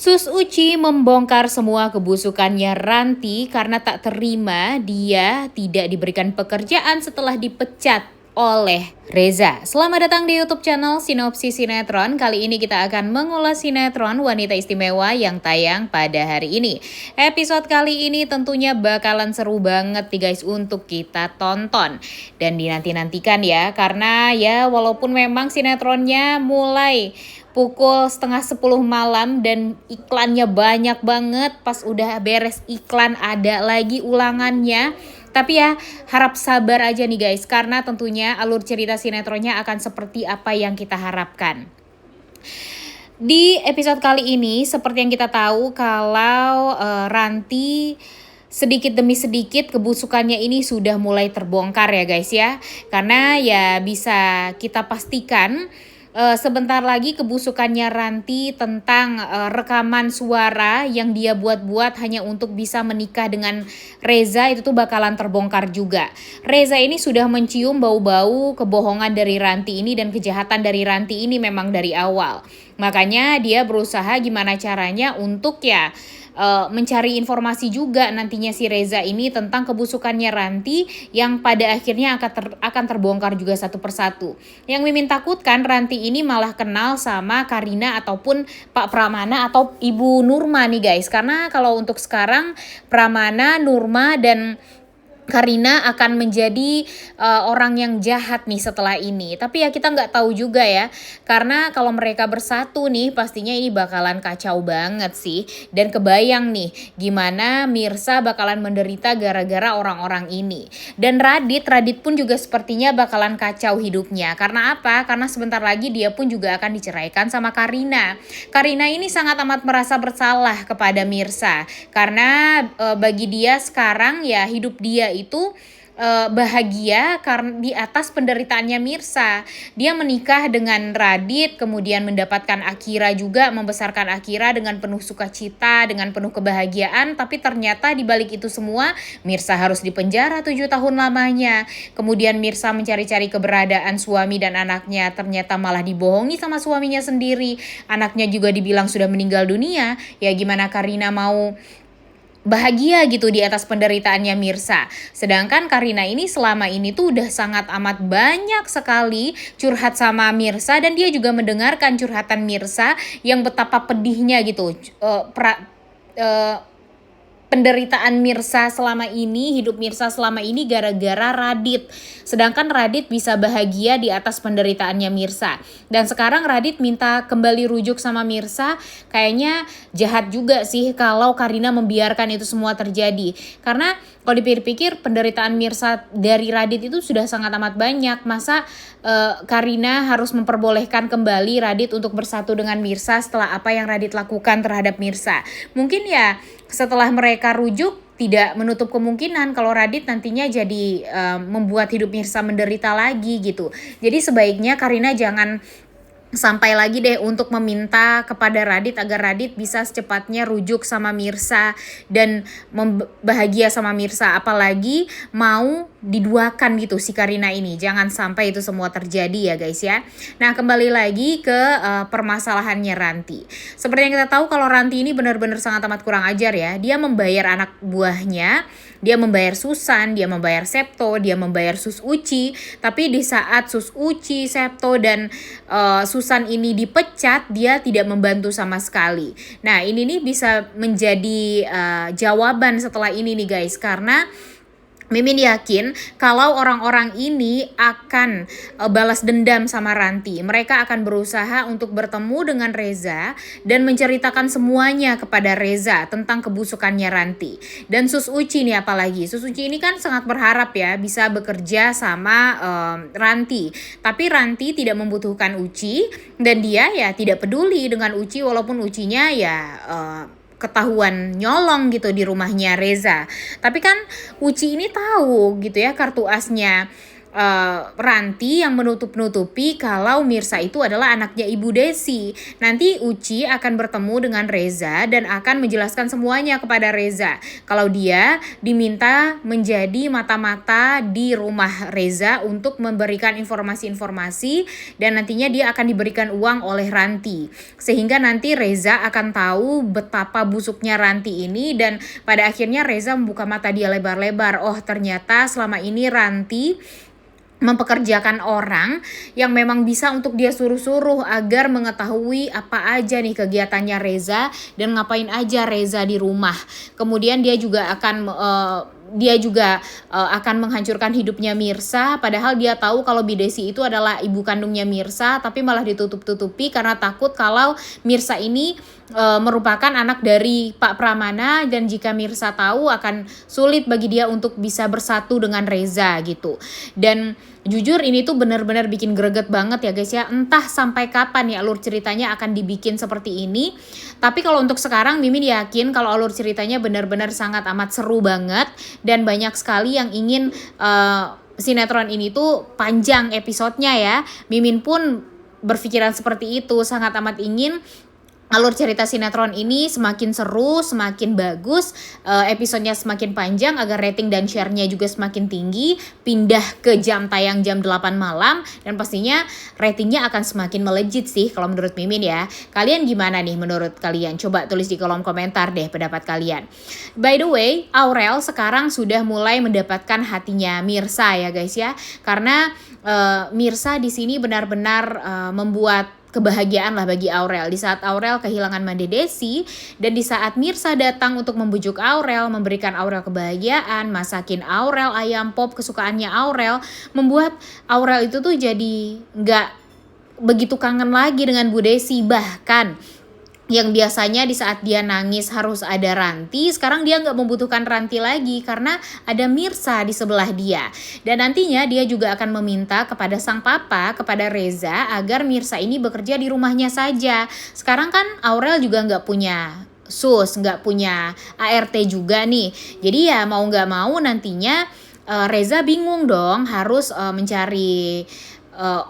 Sus Uci membongkar semua kebusukannya Ranti karena tak terima dia tidak diberikan pekerjaan setelah dipecat oleh Reza. Selamat datang di YouTube channel Sinopsis Sinetron. Kali ini kita akan mengulas sinetron Wanita Istimewa yang tayang pada hari ini. Episode kali ini tentunya bakalan seru banget nih guys untuk kita tonton. Dan dinanti-nantikan ya, karena ya walaupun memang sinetronnya mulai pukul setengah 10 malam dan iklannya banyak banget. Pas udah beres iklan ada lagi ulangannya. Tapi ya harap sabar aja nih guys, karena tentunya alur cerita sinetronnya akan seperti apa yang kita harapkan. Di episode kali ini seperti yang kita tahu kalau Ranti sedikit demi sedikit kebusukannya ini sudah mulai terbongkar ya guys ya. Karena ya bisa kita pastikan sebentar lagi kebusukannya Ranti tentang rekaman suara yang dia buat-buat hanya untuk bisa menikah dengan Reza itu tuh bakalan terbongkar juga. Reza ini sudah mencium bau-bau kebohongan dari Ranti ini dan kejahatan dari Ranti ini memang dari awal. Makanya dia berusaha gimana caranya untuk ya mencari informasi juga nantinya si Reza ini tentang kebusukannya Ranti yang pada akhirnya akan terbongkar juga satu persatu. Yang Mimin takutkan Ranti ini malah kenal sama Karina ataupun Pak Pramana atau Ibu Nurma nih guys. Karena kalau untuk sekarang Pramana, Nurma dan Karina akan menjadi orang yang jahat nih setelah ini. Tapi ya kita nggak tahu juga ya. Karena kalau mereka bersatu nih pastinya ini bakalan kacau banget sih. Dan kebayang nih gimana Mirsa bakalan menderita gara-gara orang-orang ini. Dan Radit pun juga sepertinya bakalan kacau hidupnya. Karena apa? Karena sebentar lagi dia pun juga akan diceraikan sama Karina. Karina ini sangat amat merasa bersalah kepada Mirsa. Karena bagi dia sekarang ya hidup dia itu bahagia karena di atas penderitaannya Mirsa. Dia menikah dengan Radit, kemudian mendapatkan Akira juga, membesarkan Akira dengan penuh sukacita, dengan penuh kebahagiaan. Tapi ternyata di balik itu semua Mirsa harus dipenjara 7 tahun lamanya. Kemudian Mirsa mencari-cari keberadaan suami dan anaknya, ternyata malah dibohongi sama suaminya sendiri. Anaknya juga dibilang sudah meninggal dunia. Ya gimana Karina mau bahagia gitu di atas penderitaannya Mirsa. Sedangkan Karina ini selama ini tuh udah sangat amat banyak sekali curhat sama Mirsa dan dia juga mendengarkan curhatan Mirsa yang betapa pedihnya gitu. Penderitaan Mirsa selama ini, hidup Mirsa selama ini gara-gara Radit. Sedangkan Radit bisa bahagia di atas penderitaannya Mirsa. Dan sekarang Radit minta kembali rujuk sama Mirsa. Kayaknya jahat juga sih kalau Karina membiarkan itu semua terjadi. Karena kalau dipikir-pikir penderitaan Mirsa dari Radit itu sudah sangat amat banyak. Masa Karina harus memperbolehkan kembali Radit untuk bersatu dengan Mirsa setelah apa yang Radit lakukan terhadap Mirsa. Mungkin ya setelah mereka rujuk tidak menutup kemungkinan kalau Radit nantinya jadi membuat hidup Mirsa menderita lagi gitu. Jadi sebaiknya Karina jangan sampai lagi deh untuk meminta kepada Radit agar Radit bisa secepatnya rujuk sama Mirsa dan bahagia sama Mirsa, apalagi mau diduakan gitu si Karina ini. Jangan sampai itu semua terjadi ya guys ya. Nah kembali lagi ke permasalahannya Ranti. Seperti yang kita tahu kalau Ranti ini benar-benar sangat amat kurang ajar ya. Dia membayar anak buahnya, dia membayar Susan, dia membayar Septo, dia membayar Sus Uci. Tapi di saat Sus Uci, Septo dan Susan ini dipecat, dia tidak membantu sama sekali. Nah ini nih bisa menjadi jawaban setelah ini nih guys. Karena Mimin yakin kalau orang-orang ini akan balas dendam sama Ranti. Mereka akan berusaha untuk bertemu dengan Reza dan menceritakan semuanya kepada Reza tentang kebusukannya Ranti. Dan Sus Uci nih apalagi. Sus Uci ini kan sangat berharap ya bisa bekerja sama Ranti. Tapi Ranti tidak membutuhkan Uci dan dia ya tidak peduli dengan Uci walaupun Ucinya ya ketahuan nyolong gitu di rumahnya Reza. Tapi kan Uci ini tahu gitu ya kartu asnya Ranti yang menutup-nutupi kalau Mirsa itu adalah anaknya Ibu Desi. Nanti Uci akan bertemu dengan Reza dan akan menjelaskan semuanya kepada Reza. Kalau dia diminta menjadi mata-mata di rumah Reza untuk memberikan informasi-informasi dan nantinya dia akan diberikan uang oleh Ranti. Sehingga nanti Reza akan tahu betapa busuknya Ranti ini dan pada akhirnya Reza membuka mata dia lebar-lebar. Oh, ternyata selama ini Ranti mempekerjakan orang yang memang bisa untuk dia suruh-suruh agar mengetahui apa aja nih kegiatannya Reza dan ngapain aja Reza di rumah. Kemudian dia juga akan menghancurkan hidupnya Mirsa, padahal dia tahu kalau Bidesi itu adalah ibu kandungnya Mirsa, tapi malah ditutup-tutupi karena takut kalau Mirsa ini merupakan anak dari Pak Pramana dan jika Mirsa tahu akan sulit bagi dia untuk bisa bersatu dengan Reza gitu. Dan jujur ini tuh benar-benar bikin greget banget ya guys ya. Entah sampai kapan ya alur ceritanya akan dibikin seperti ini. Tapi kalau untuk sekarang Mimin yakin kalau alur ceritanya benar-benar sangat amat seru banget dan banyak sekali yang ingin sinetron ini tuh panjang episodenya ya. Mimin pun berpikiran seperti itu, sangat amat ingin alur cerita sinetron ini semakin seru, semakin bagus, episodenya semakin panjang agar rating dan share-nya juga semakin tinggi, pindah ke jam tayang jam 8 malam, dan pastinya ratingnya akan semakin melejit sih kalau menurut Mimin ya. Kalian gimana nih menurut kalian? Coba tulis di kolom komentar deh pendapat kalian. By the way, Aurel sekarang sudah mulai mendapatkan hatinya Mirsa ya guys ya, karena Mirsa di sini benar-benar membuat kebahagiaan lah bagi Aurel. Di saat Aurel kehilangan Mande Desi dan di saat Mirsa datang untuk membujuk Aurel, memberikan Aurel kebahagiaan, masakin Aurel ayam pop kesukaannya Aurel, membuat Aurel itu tuh jadi nggak begitu kangen lagi dengan Bu Desi. Bahkan yang biasanya di saat dia nangis harus ada Ranti, sekarang dia nggak membutuhkan Ranti lagi karena ada Mirsa di sebelah dia. Dan nantinya dia juga akan meminta kepada sang papa, kepada Reza, agar Mirsa ini bekerja di rumahnya saja. Sekarang kan Aurel juga nggak punya sus, nggak punya ART juga nih. Jadi ya mau nggak mau nantinya Reza bingung dong harus mencari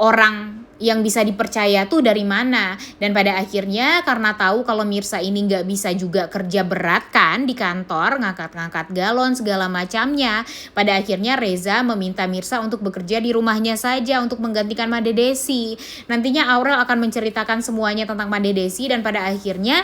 orang yang bisa dipercaya tuh dari mana. Dan pada akhirnya karena tahu kalau Mirsa ini nggak bisa juga kerja berat kan di kantor, ngangkat-ngangkat galon segala macamnya, pada akhirnya Reza meminta Mirsa untuk bekerja di rumahnya saja untuk menggantikan Made Desi. Nantinya Aurel akan menceritakan semuanya tentang Made Desi dan pada akhirnya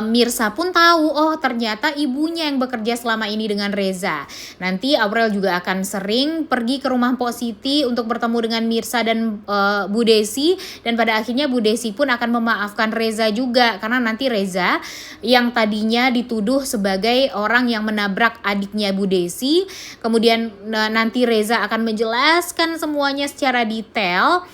Mirsa pun tahu, oh ternyata ibunya yang bekerja selama ini dengan Reza. Nanti Aurel juga akan sering pergi ke rumah Mpok Siti untuk bertemu dengan Mirsa dan Bu Desi. Dan pada akhirnya Bu Desi pun akan memaafkan Reza juga. Karena nanti Reza yang tadinya dituduh sebagai orang yang menabrak adiknya Bu Desi, kemudian nanti Reza akan menjelaskan semuanya secara detail.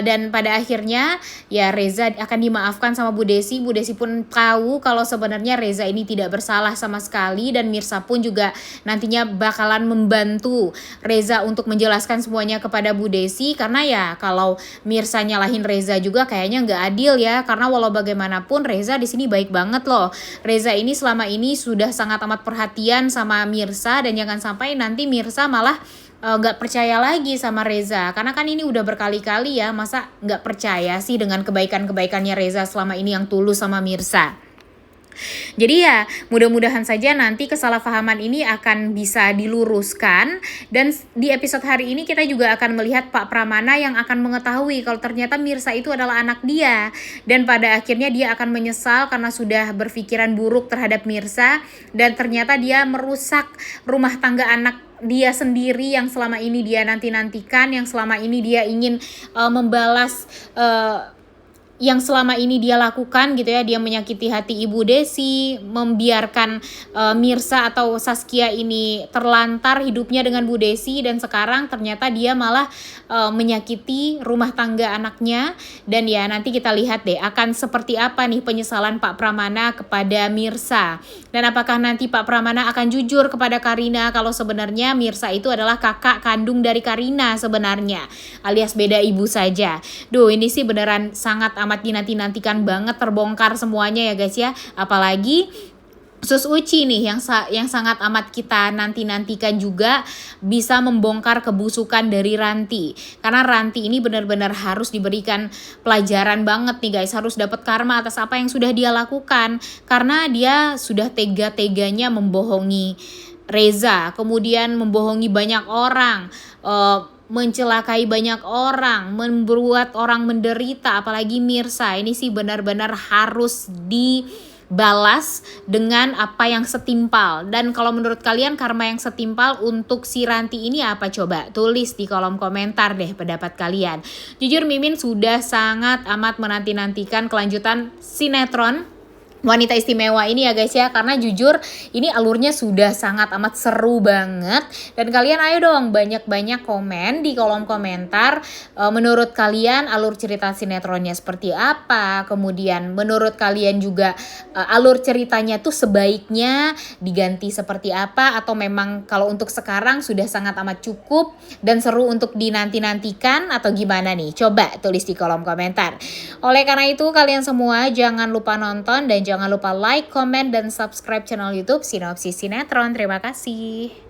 Dan pada akhirnya ya Reza akan dimaafkan sama Bu Desi. Bu Desi pun tahu kalau sebenarnya Reza ini tidak bersalah sama sekali dan Mirsa pun juga nantinya bakalan membantu Reza untuk menjelaskan semuanya kepada Bu Desi, karena ya kalau Mirsa nyalahin Reza juga kayaknya nggak adil ya, karena walau bagaimanapun Reza di sini baik banget loh. Reza ini selama ini sudah sangat amat perhatian sama Mirsa dan jangan sampai nanti Mirsa malah nggak percaya lagi sama Reza, karena kan ini udah berkali-kali ya, masa nggak percaya sih dengan kebaikan-kebaikannya Reza selama ini yang tulus sama Mirsa. Jadi ya mudah-mudahan saja nanti kesalahpahaman ini akan bisa diluruskan dan di episode hari ini kita juga akan melihat Pak Pramana yang akan mengetahui kalau ternyata Mirsa itu adalah anak dia dan pada akhirnya dia akan menyesal karena sudah berpikiran buruk terhadap Mirsa dan ternyata dia merusak rumah tangga anak dia sendiri yang selama ini dia nanti-nantikan, yang selama ini dia ingin membalas yang selama ini dia lakukan gitu ya. Dia menyakiti hati Ibu Desi, membiarkan Mirsa atau Saskia ini terlantar hidupnya dengan Bu Desi, dan sekarang ternyata dia malah menyakiti rumah tangga anaknya. Dan ya nanti kita lihat deh akan seperti apa nih penyesalan Pak Pramana kepada Mirsa, dan apakah nanti Pak Pramana akan jujur kepada Karina kalau sebenarnya Mirsa itu adalah kakak kandung dari Karina sebenarnya, alias beda ibu saja. Duh, ini sih beneran sangat amat dinanti-nantikan banget terbongkar semuanya ya guys ya. Apalagi Sus Uci nih yang sangat amat kita nanti-nantikan juga bisa membongkar kebusukan dari Ranti. Karena Ranti ini benar-benar harus diberikan pelajaran banget nih guys, harus dapat karma atas apa yang sudah dia lakukan. Karena dia sudah tega-teganya membohongi Reza, kemudian membohongi banyak orang, mencelakai banyak orang, membuat orang menderita, apalagi Mirsa. Ini sih benar-benar harus dibalas dengan apa yang setimpal. Dan kalau menurut kalian karma yang setimpal untuk si Ranti ini apa coba? Tulis di kolom komentar deh pendapat kalian. Jujur Mimin sudah sangat amat menanti-nantikan kelanjutan sinetron Wanita Istimewa ini ya guys ya, karena jujur ini alurnya sudah sangat amat seru banget. Dan kalian ayo dong banyak-banyak komen di kolom komentar, menurut kalian alur cerita sinetronnya seperti apa, kemudian menurut kalian juga alur ceritanya tuh sebaiknya diganti seperti apa, atau memang kalau untuk sekarang sudah sangat amat cukup dan seru untuk dinanti-nantikan, atau gimana nih? Coba tulis di kolom komentar. Oleh karena itu kalian semua jangan lupa nonton dan jangan lupa like, comment, dan subscribe channel YouTube Sinopsis Sinetron. Terima kasih.